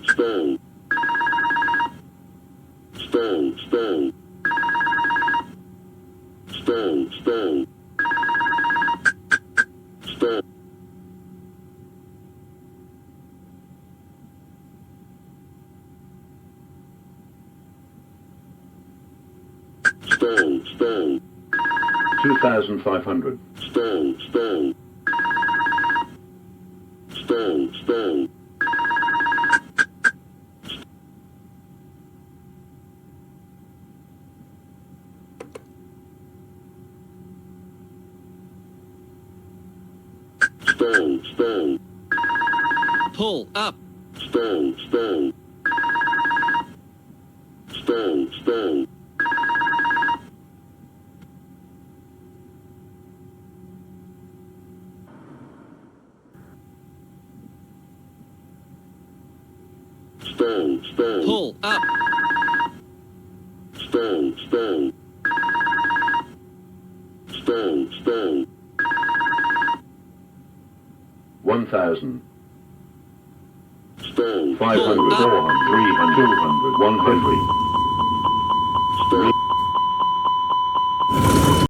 stone, stone, stone, stone, stone, stone, stone, stone, 2,500. stone, stone, stone, stone, stone, stone, Pull up. stone, stone, stone, stone, stone, stone, Pull up. stone, stone, stone, stone, 1,000. stone, 500, 400, 300, 200, 100. stone,